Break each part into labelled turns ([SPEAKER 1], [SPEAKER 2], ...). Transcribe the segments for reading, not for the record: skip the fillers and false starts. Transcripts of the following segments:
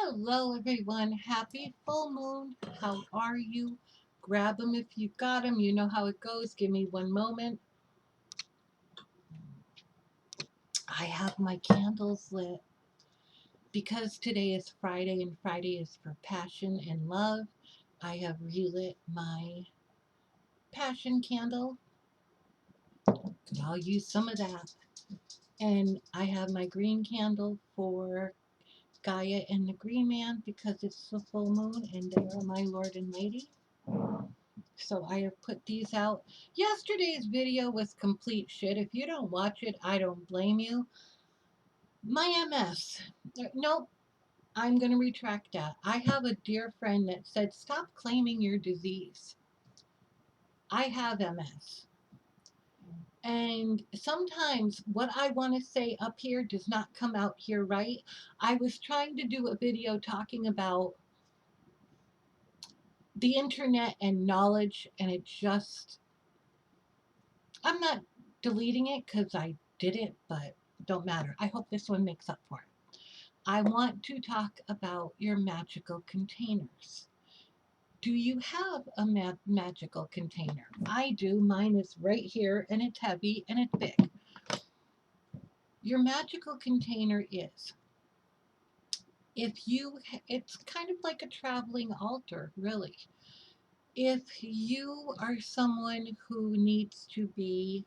[SPEAKER 1] Hello, everyone. Happy full moon. How are you? Grab them if you got them. You know how it goes. Give me one moment. I have my candles lit because today is Friday and Friday is for passion and love. I have relit my passion candle. I'll use some of that. And I have my green candle for Gaia and the Green Man because it's the full moon and they are my Lord and Lady. So I have put these out. Yesterday's video was complete shit. If you don't watch it, I don't blame you. My MS. Nope, I'm going to retract that. I have a dear friend that said, stop claiming your disease. I have MS. And sometimes what I want to say up here does not come out here right. I was trying to do a video talking about the internet and knowledge, and it just, I'm not deleting it because I did it, but don't matter. I hope this one makes up for it. I want to talk about your magical containers. Do you have a magical container? I do. Mine is right here, and it's heavy, and it's big. Your magical container is, it's kind of like a traveling altar, really. If you are someone who needs to be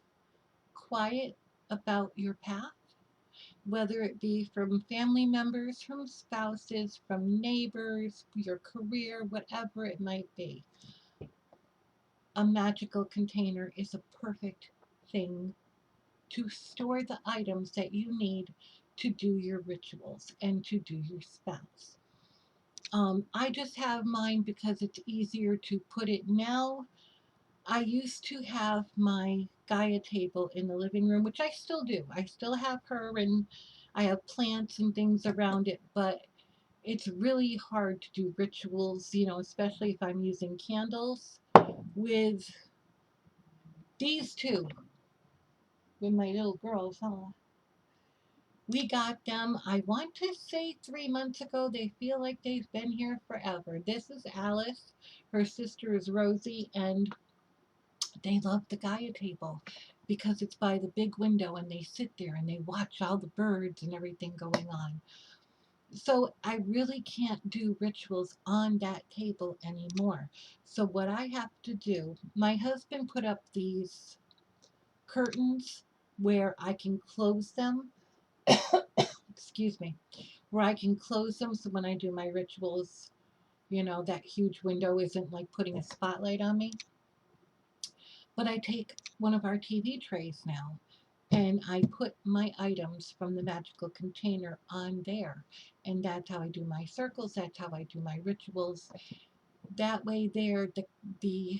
[SPEAKER 1] quiet about your path, whether it be from family members, from spouses, from neighbors, your career, whatever it might be, a magical container is a perfect thing to store the items that you need to do your rituals and to do your spells. I just have mine because it's easier to put it now. I used to have my Gaia table in the living room, which I still do. I still have her and I have plants and things around it, but it's really hard to do rituals, especially if I'm using candles. With these two, with my little girls, we got them, I want to say 3 months ago. They feel like they've been here forever. This is Alice, her sister is Rosie, and they love the Gaia table because it's by the big window and they sit there and they watch all the birds and everything going on. So I really can't do rituals on that table anymore. So what I have to do, my husband put up these curtains where I can close them. Excuse me. Where I can close them so when I do my rituals, that huge window isn't like putting a spotlight on me. But I take one of our TV trays now and I put my items from the magical container on there. And that's how I do my circles. That's how I do my rituals. That way there, the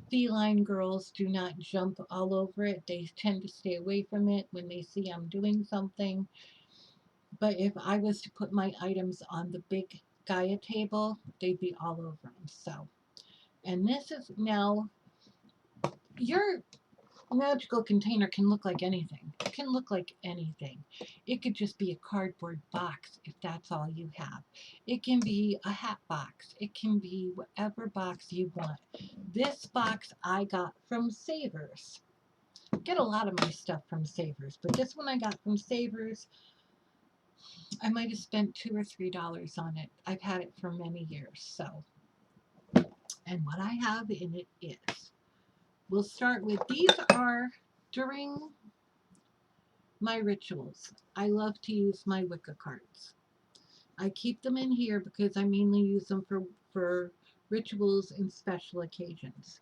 [SPEAKER 1] feline girls do not jump all over it. They tend to stay away from it when they see I'm doing something. But if I was to put my items on the big Gaia table, they'd be all over them. So, and this is now your magical container can look like anything. It can look like anything. It could just be a cardboard box if that's all you have. It can be a hat box. It can be whatever box you want. This box I got from Savers. I get a lot of my stuff from Savers, but this one I got from Savers. I might have spent $2 or $3 on it. I've had it for many years. So, and what I have in it is, we'll start with, these are during my rituals. I love to use my Wicca cards. I keep them in here because I mainly use them for rituals and special occasions.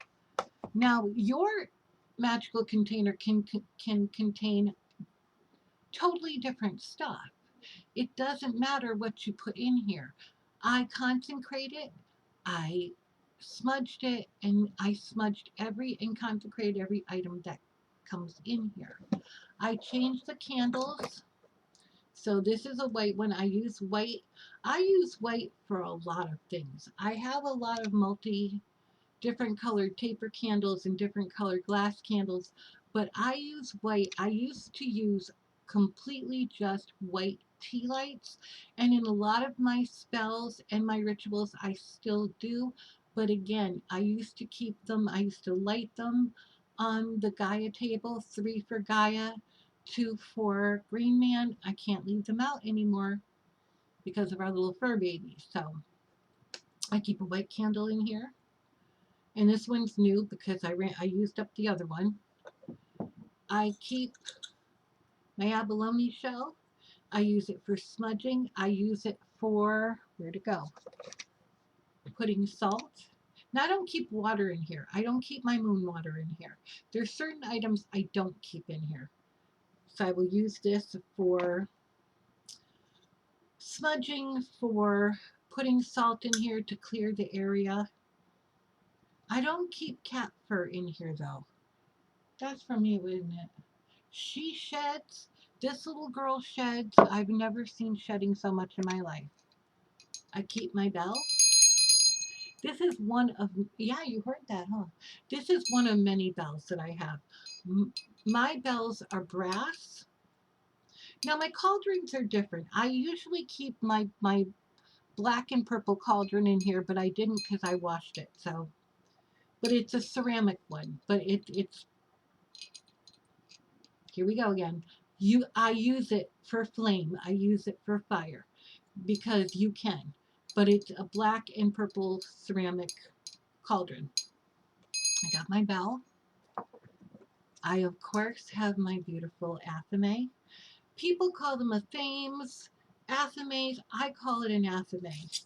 [SPEAKER 1] Now, your magical container can contain totally different stuff. It doesn't matter what you put in here. I consecrate it, I smudged it, and I smudged and consecrated every item that comes in here. I changed the candles. So this is a white one. I use white. I use white for a lot of things. I have a lot of different colored taper candles and different colored glass candles, but I use white. I used to use completely just white tea lights, and in a lot of my spells and my rituals, I still do. But again, I used to keep them, I used to light them on the Gaia table, 3 for Gaia, 2 for Green Man. I can't leave them out anymore because of our little fur baby. So I keep a white candle in here. And this one's new because I used up the other one. I keep my abalone shell. I use it for smudging. I use it for, where to go? Putting salt. Now I don't keep water in here. I don't keep my moon water in here. There's certain items I don't keep in here. So I will use this for smudging, for putting salt in here to clear the area. I don't keep cat fur in here though. That's for me, isn't it? She sheds. This little girl sheds. I've never seen shedding so much in my life. I keep my bell. This is one of, yeah, you heard that, huh? This is one of many bells that I have. My bells are brass. Now my cauldrons are different. I usually keep my black and purple cauldron in here, but I didn't because I washed it. So, but it's a ceramic one. But it's here we go again. I use it for flame. I use it for fire because you can. But it's a black and purple ceramic cauldron. I got my bell. I, of course, have my beautiful athame. People call them athames, athames. I call it an athame.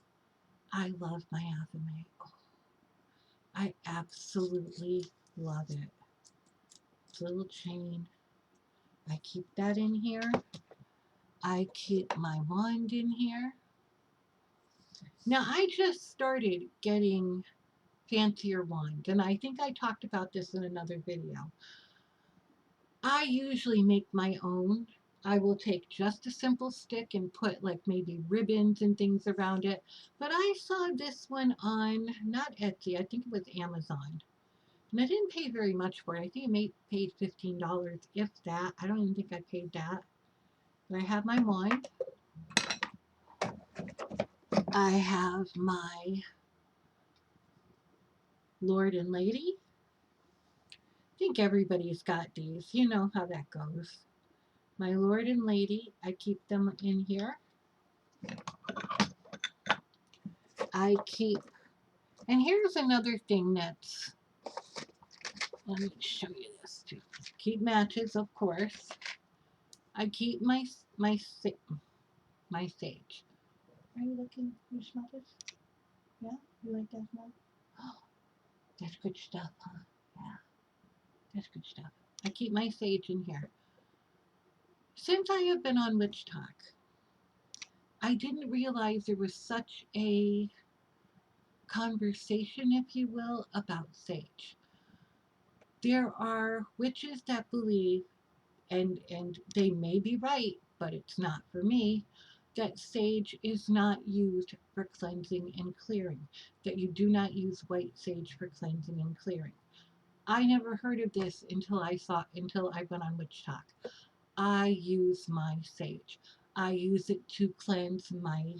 [SPEAKER 1] I love my athame. Oh, I absolutely love it. It's a little chain. I keep that in here. I keep my wand in here. Now, I just started getting fancier wands, and I think I talked about this in another video. I usually make my own. I will take just a simple stick and put like maybe ribbons and things around it. But I saw this one on, not Etsy, I think it was Amazon. And I didn't pay very much for it. I think I paid $15, if that. I don't even think I paid that. But I have my wand. I have my Lord and Lady. I think everybody's got these. You know how that goes. My Lord and Lady, I keep them in here. I keep, and here's another thing that's, let me show you this too. Keep matches, of course. I keep my sage. Are you looking? You smell this? Yeah, you like that smell? Oh, that's good stuff, huh? Yeah, that's good stuff. I keep my sage in here. Since I have been on Witch Talk, I didn't realize there was such a conversation, if you will, about sage. There are witches that believe, and they may be right, but it's not for me, that sage is not used for cleansing and clearing, that you do not use white sage for cleansing and clearing. I never heard of this until I went on Witch Talk. I use my sage. I use it to cleanse my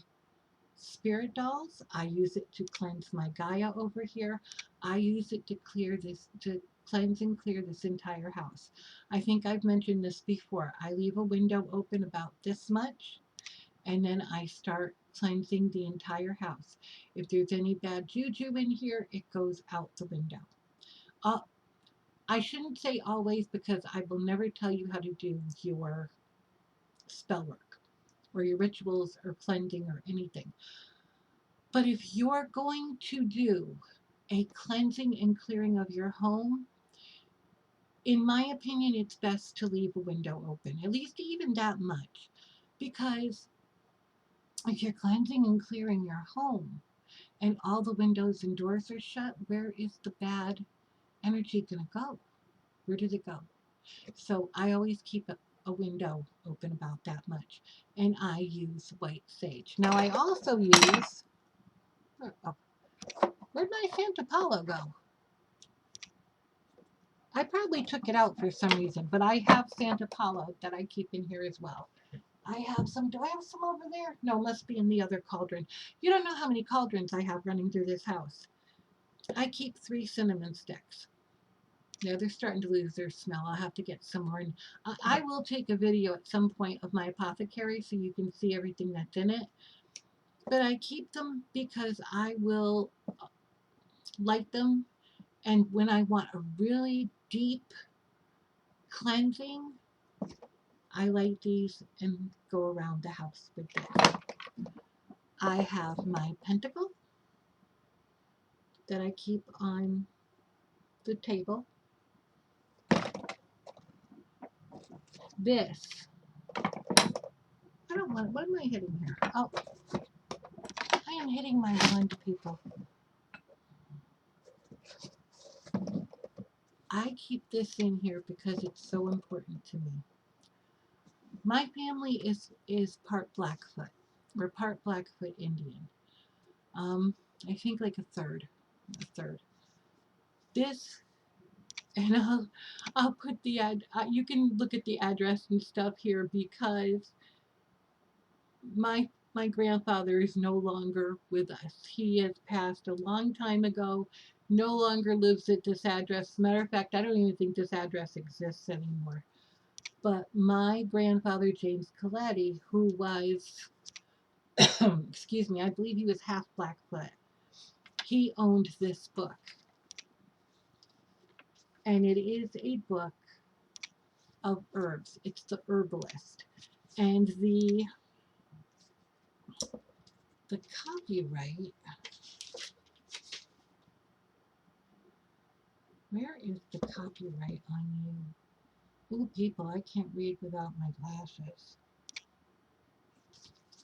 [SPEAKER 1] spirit dolls. I use it to cleanse my Gaia over here. I use it to clear this, to cleanse and clear this entire house. I think I've mentioned this before. I leave a window open about this much, and then I start cleansing the entire house. If there's any bad juju in here, it goes out the window. Uh, I shouldn't say always, because I will never tell you how to do your spell work or your rituals or cleansing or anything. But if you're going to do a cleansing and clearing of your home, in my opinion, it's best to leave a window open, at least even that much. Because if you're cleansing and clearing your home and all the windows and doors are shut, where is the bad energy going to go? Where does it go? So I always keep a window open about that much. And I use white sage. Now I also use, oh, where'd my Santa Paula go? I probably took it out for some reason, but I have Santa Paula that I keep in here as well. I have some. Do I have some over there? No, must be in the other cauldron. You don't know how many cauldrons I have running through this house. I keep 3 cinnamon sticks. Yeah, they're starting to lose their smell. I'll have to get some more. And I will take a video at some point of my apothecary so you can see everything that's in it. But I keep them because I will light them. And when I want a really deep cleansing, I light these and go around the house with it. I have my pentacle that I keep on the table. This, I don't want, what am I hitting here? Oh, I am hitting my wand, people. I keep this in here because it's so important to me. My family is part Blackfoot. We're part Blackfoot Indian. I think like a third. This, and I'll put the you can look at the address and stuff here because my grandfather is no longer with us. He has passed a long time ago, no longer lives at this address. As a matter of fact, I don't even think this address exists anymore. But my grandfather, James Coletti, who was, excuse me, I believe he was half Blackfoot, he owned this book. And it is a book of herbs. It's the herbalist. And the copyright, where is the copyright on you? Ooh, people, I can't read without my glasses.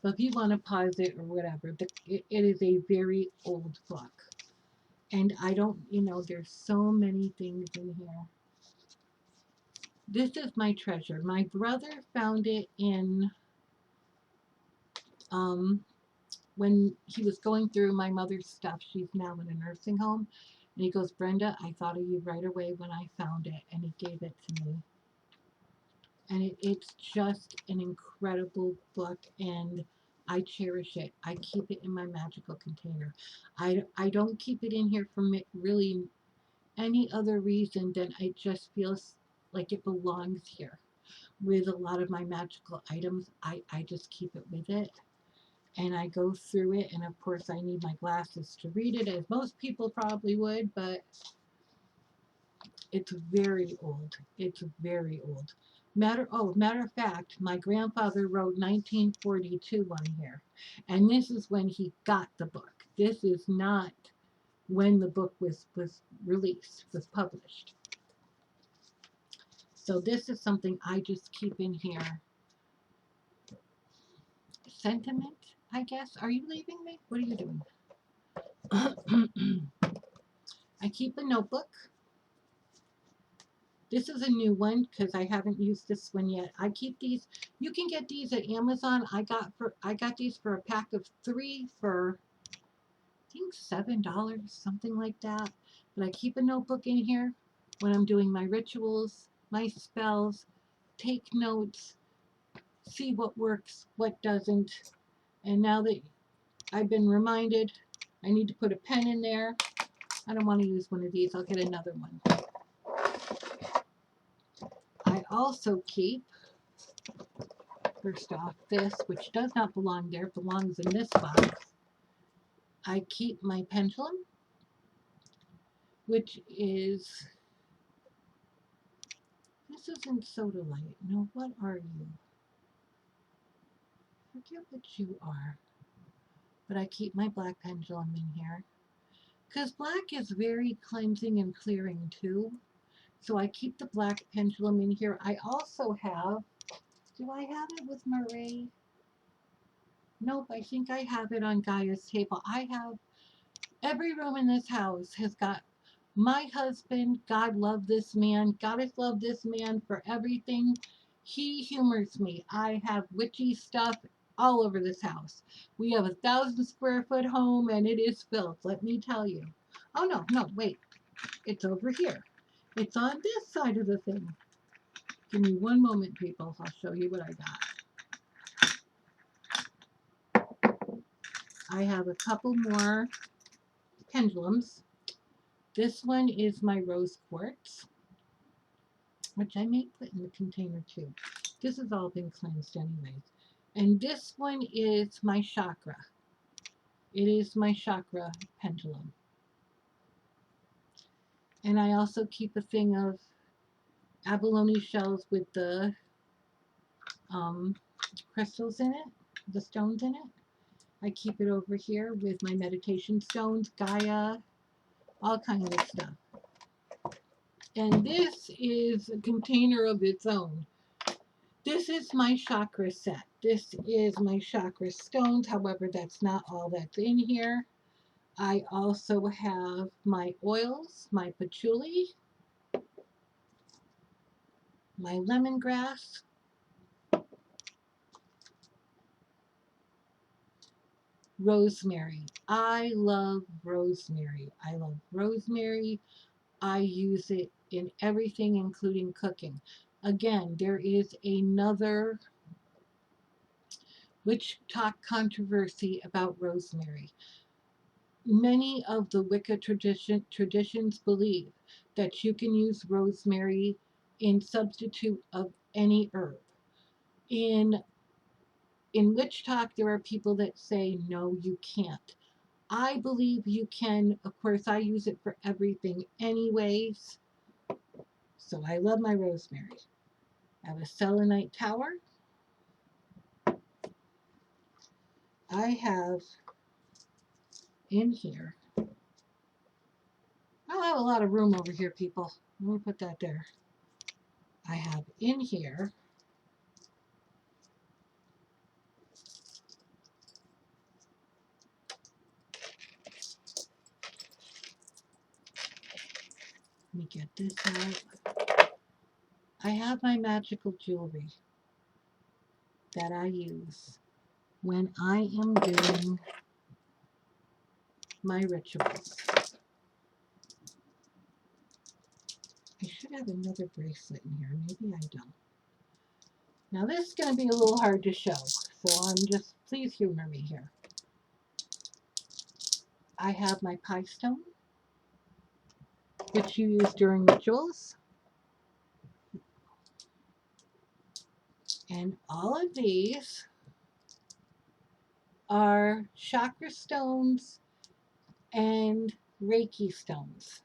[SPEAKER 1] So if you want to pause it or whatever, it is a very old book. And I don't, there's so many things in here. This is my treasure. My brother found it in, when he was going through my mother's stuff. She's now in a nursing home. And he goes, Brenda, I thought of you right away when I found it. And he gave it to me. And it's just an incredible book. And I cherish it. I keep it in my magical container. I don't keep it in here for really any other reason than it just feels like it belongs here. With a lot of my magical items, I just keep it with it. And I go through it, and of course I need my glasses to read it, as most people probably would, but it's very old. It's very old. Matter of fact, my grandfather wrote 1942 on here, and this is when he got the book. This is not when the book was released, was published. So this is something I just keep in here. Sentiment, I guess. Are you leaving me? What are you doing? I keep a notebook. This is a new one because I haven't used this one yet. I keep these. You can get these at Amazon. I got these for a pack of 3 for I think $7, something like that. But I keep a notebook in here when I'm doing my rituals, my spells, take notes, see what works, what doesn't. And now that I've been reminded, I need to put a pen in there. I don't want to use one of these. I'll get another one. I also keep, first off, this, which does not belong there, belongs in this box. I keep my pendulum, which is, this isn't sodalite. No, what are you? Forget what you are. But I keep my black pendulum in here. Because black is very cleansing and clearing too. So I keep the black pendulum in here. I also have, do I have it with Marie? Nope, I think I have it on Gaia's table. I have, every room in this house has got my husband, God love this man, Goddess love this man for everything. He humors me. I have witchy stuff all over this house. We have a 1,000 square foot home and it is filled, let me tell you. Oh no, wait. It's over here. It's on this side of the thing. Give me one moment, people. I'll show you what I got. I have a couple more pendulums. This one is my rose quartz, which I may put in the container too. This has all been cleansed anyways. And this one is my chakra. It is my chakra pendulum. And I also keep a thing of abalone shells with the crystals in it, the stones in it. I keep it over here with my meditation stones, Gaia, all kinds of stuff. And this is a container of its own. This is my chakra set. This is my chakra stones. However, that's not all that's in here. I also have my oils, my patchouli, my lemongrass, rosemary. I love rosemary. I love rosemary. I use it in everything, including cooking. Again, there is another witch talk controversy about rosemary. Many of the Wicca traditions believe that you can use rosemary in substitute of any herb. In witch talk, there are people that say, no, you can't. I believe you can. Of course, I use it for everything anyways. So I love my rosemary. I have a selenite tower. I have in here, I have a lot of room over here, people. Let me put that there. I have in here let me get this out. I have my magical jewelry that I use when I am doing my rituals. I should have another bracelet in here. Maybe I don't. Now this is going to be a little hard to show, so please humor me here. I have my pie stone, which you use during rituals. And all of these are chakra stones and Reiki stones.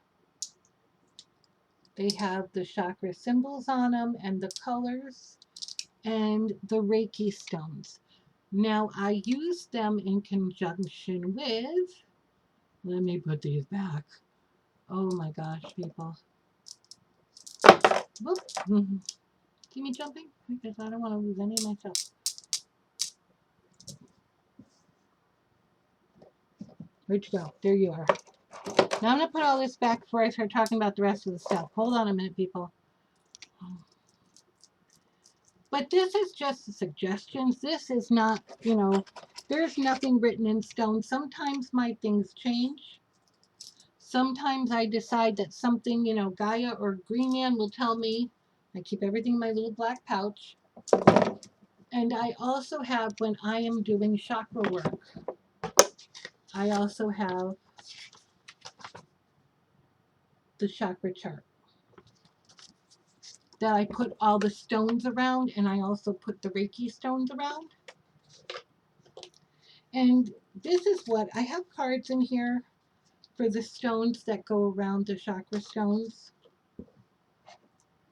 [SPEAKER 1] They have the chakra symbols on them and the colors and the Reiki stones. Now I use them in conjunction with, let me put these back. Oh my gosh, people. Whoop. See me jumping? Because I don't want to lose any of my stuff. Where'd you go? There you are. Now I'm going to put all this back before I start talking about the rest of the stuff. Hold on a minute, people. But this is just the suggestions. This is not, there's nothing written in stone. Sometimes my things change. Sometimes I decide that something, Gaia or Green Man will tell me. I keep everything in my little black pouch. And I also have, when I am doing chakra work, I also have the chakra chart that I put all the stones around, and I also put the Reiki stones around. And this is what, I have cards in here for the stones that go around the chakra stones.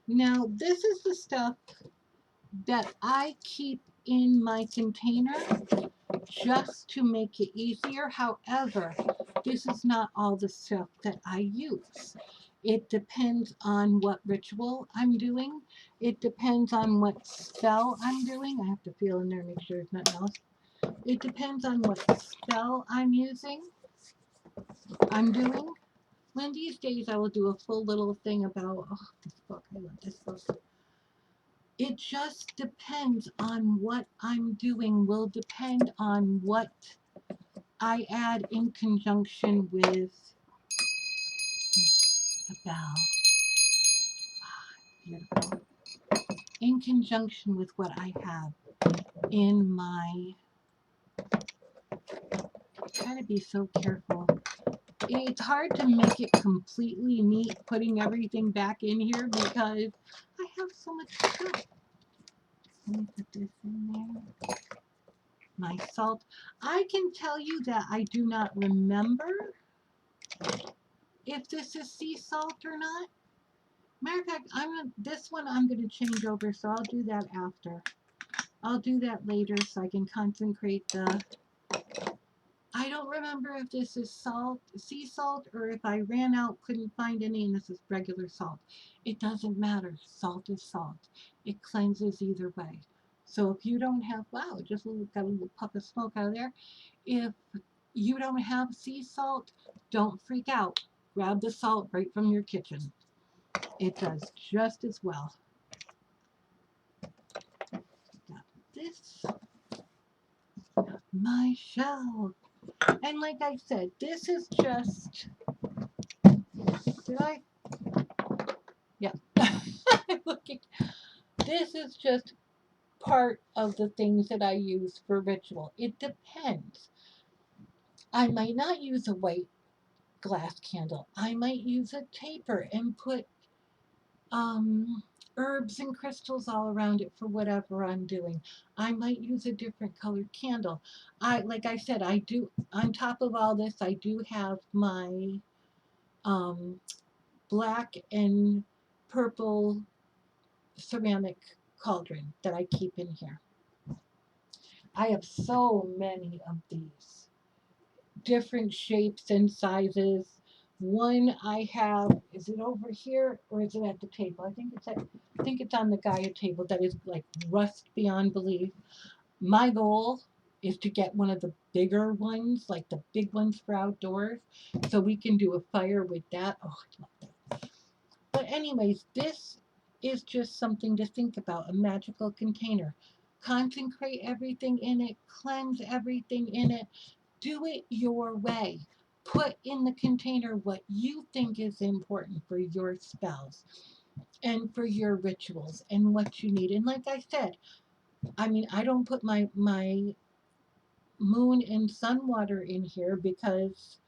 [SPEAKER 1] Now, this is the stuff that I keep in my container just to make it easier. However, this is not all the stuff that I use. It depends on what ritual I'm doing. It depends on what spell I'm doing. I have to feel in there and make sure there's nothing else. It depends on what spell I'm doing. One of these days I will do a full little thing about, this book, I love this book. It just depends on what I'm doing, will depend on what I add in conjunction with the bell. Beautiful. In conjunction with what I have in my gotta be so careful. It's hard to make it completely neat putting everything back in here because I have so much stuff. Let me put this in there. My salt. I can tell you that I do not remember if this is sea salt or not. Matter of fact, this one I'm going to change over, so I'll do that after. I'll do that later so I can concentrate the... I don't remember if this is salt, sea salt, or if I ran out, couldn't find any, and this is regular salt. It doesn't matter. Salt is salt. It cleanses either way. So if you don't have, wow, just got a little puff of smoke out of there. If you don't have sea salt, don't freak out. Grab the salt right from your kitchen. It does just as well. Got this, my shell. And like I said, this is just, did I? Yeah. Looking. This is just part of the things that I use for ritual. It depends. I might not use a white glass candle. I might use a taper and put um, herbs and crystals all around it for whatever I'm doing. I might use a different colored candle. Like I said, I do, on top of all this, I do have my um, black and purple ceramic cauldron that I keep in here. I have so many of these, different shapes and sizes. One I have, is it over here or is it at the table? I think it's on the Gaia table that is like rust beyond belief. My goal is to get one of the bigger ones, like the big ones for outdoors, so we can do a fire with that. Oh, I love that. But anyways, this is just something to think about, a magical container. Concentrate everything in it, cleanse everything in it, do it your way. Put in the container what you think is important for your spells and for your rituals and what you need. And like I said, I mean, I don't put my moon and sun water in here because,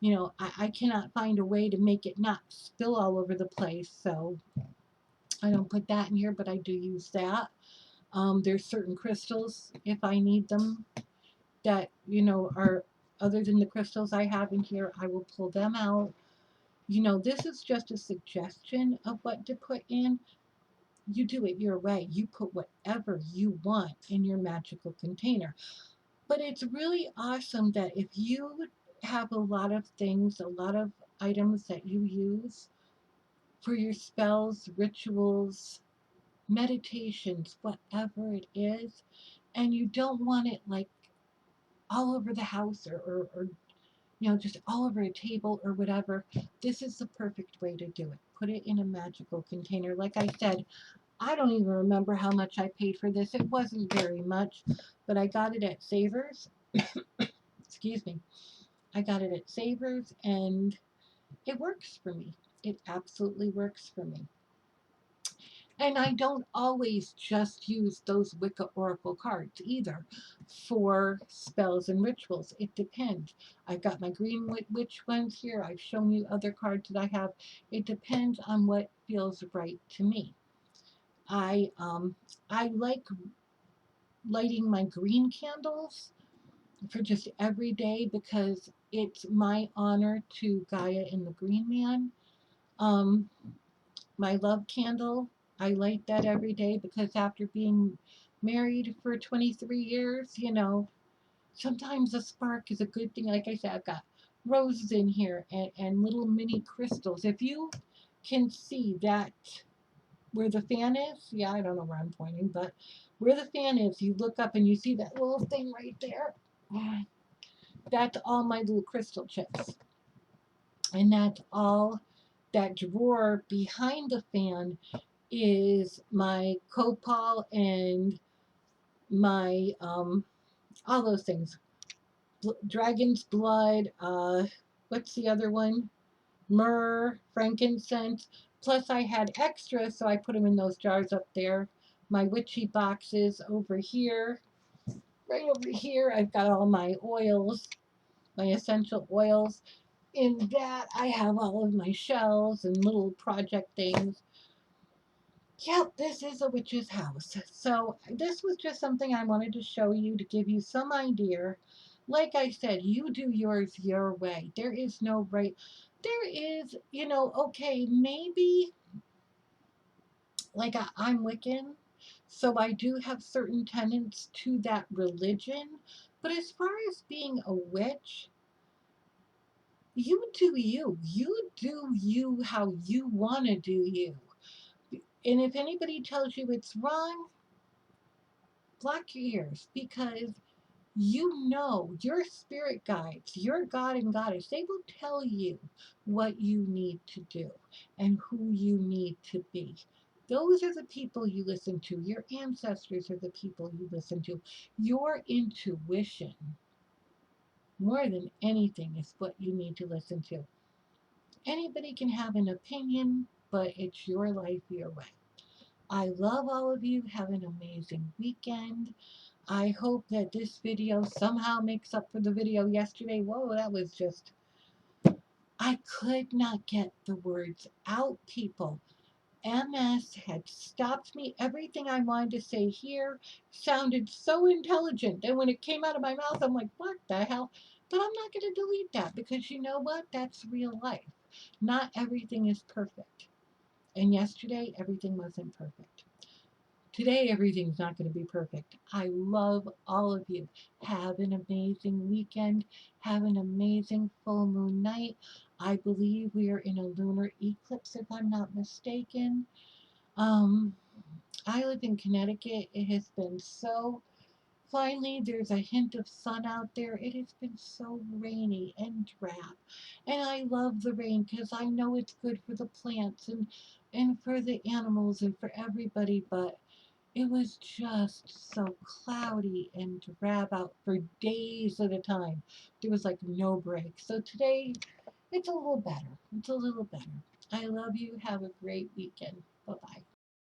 [SPEAKER 1] you know, I cannot find a way to make it not spill all over the place. So I don't put that in here, but I do use that. There's certain crystals, if I need them, that, you know, are other than the crystals I have in here, I will pull them out. You know, this is just a suggestion of what to put in. You do it your way. You put whatever you want in your magical container. But it's really awesome that if you have a lot of things, a lot of items that you use for your spells, rituals, meditations, whatever it is, and you don't want it like all over the house or you know, just all over a table or whatever, this is the perfect way to do it. Put it in a magical container. Like I said, I don't even remember how much I paid for this. It wasn't very much, but I got it at Savers. Excuse me. I got it at Savers and it works for me. It absolutely works for me. And I don't always just use those Wicca Oracle cards either for spells and rituals. It depends. I've got my green witch ones here. I've shown you other cards that I have. It depends on what feels right to me. I like lighting my green candles for just every day because it's my honor to Gaia and the Green Man. Um, my love candle, I light that every day because after being married for 23 years, you know, sometimes a spark is a good thing. Like I said, I've got roses in here and little mini crystals. If you can see that where the fan is, yeah, I don't know where I'm pointing, but where the fan is, you look up and you see that little thing right there. That's all my little crystal chips. And that's all that drawer behind the fan is my copal and my all those things. Dragon's blood, what's the other one? Myrrh, frankincense. Plus I had extra, so I put them in those jars up there. My witchy boxes over here. Right over here, I've got all my oils. my essential oils. In that, I have all of my shells and little project things. Yep, this is a witch's house. So, this was just something I wanted to show you to give you some idea. Like I said, you do yours your way. There is no right. There is, okay, maybe like I'm Wiccan, so I do have certain tenets to that religion. But as far as being a witch, you do you. You do you how you want to do you. And if anybody tells you it's wrong, block your ears because your spirit guides, your God and Goddess, they will tell you what you need to do and who you need to be. Those are the people you listen to. Your ancestors are the people you listen to. Your intuition, more than anything, is what you need to listen to. Anybody can have an opinion, but it's your life, your way. I love all of you. Have an amazing weekend. I hope that this video somehow makes up for the video yesterday. Whoa, that was just, I could not get the words out, people. MS had stopped me. Everything I wanted to say here sounded so intelligent. And when it came out of my mouth, I'm like, what the hell? But I'm not going to delete that because you know what? That's real life. Not everything is perfect. And yesterday, everything wasn't perfect. Today, everything's not going to be perfect. I love all of you. Have an amazing weekend. Have an amazing full moon night. I believe we are in a lunar eclipse, if I'm not mistaken. Um, I live in Connecticut. It has been so. Finally, there's a hint of sun out there. It has been so rainy and drab. And I love the rain because I know it's good for the plants and for the animals and for everybody, but it was just so cloudy and drab out for days at a time. There was like no break. So today, it's a little better. It's a little better. I love you. Have a great weekend. Bye bye.